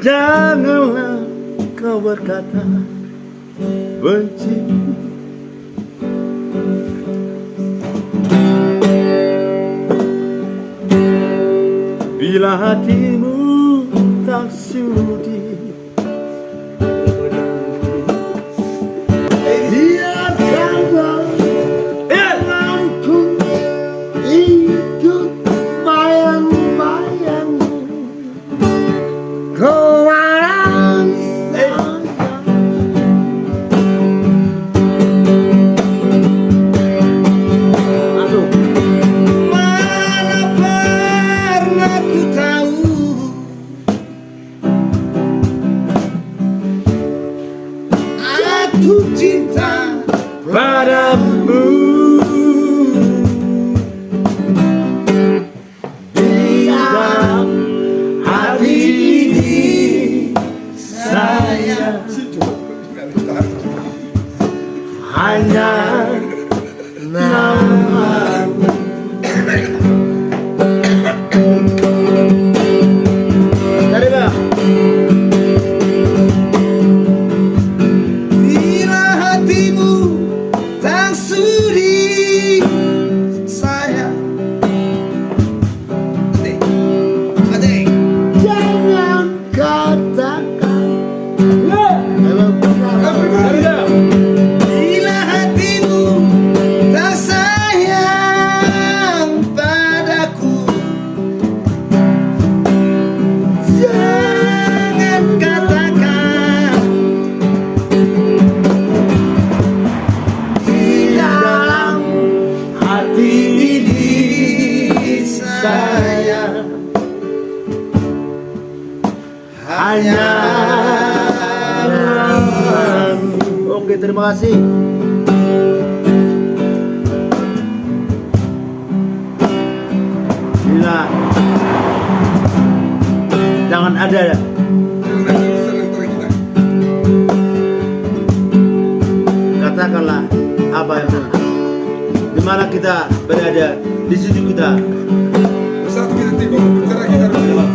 Janganlah kau berkata benci. Bila hatimu tak sudi, biarkanlah alamku hidup bayang-bayangmu. Kau ada mana pernah ku tahu aku cinta padamu. Di dalam hati ini saya hanya namamu. Dari bawah. Bila hatimu tak sudi, sayang, jangan katakan. Bila hatimu tak sayang padaku, jangan katakan. Di dalam hati ini saya hanya namamu. Oke, terima kasih. Bila jangan ada katakanlah apa yang benar. Di mana kita berada, di situ kita. Satu kita tengok bicara kita dulu.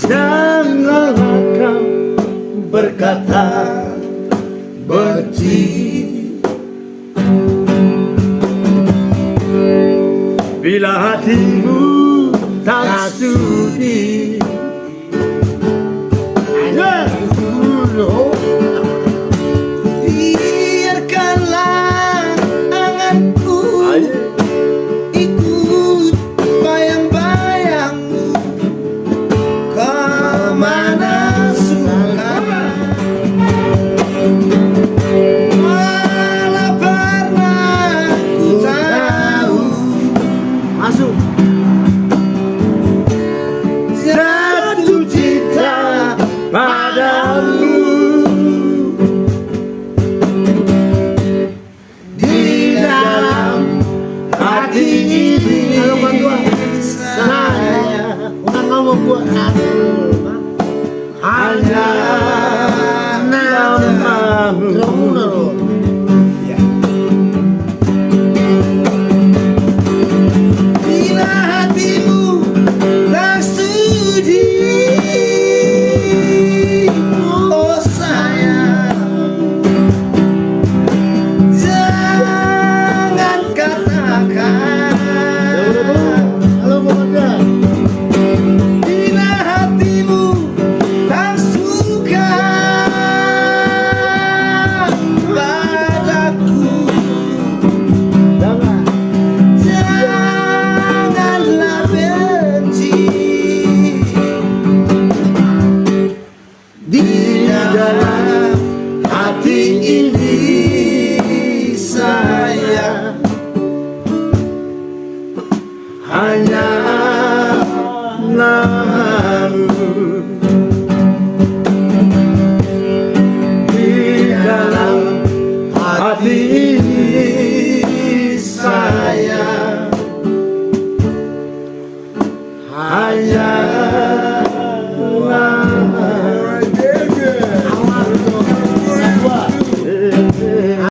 Janganlah kau berkata benci. Bila hatimu tak sudi, biarkanlah anganku ikut bayang-bayangmu kemana suka. Mana pernah ku tahu masuk jatuh cinta padamu. Di dalam hati ini saya ngomong buat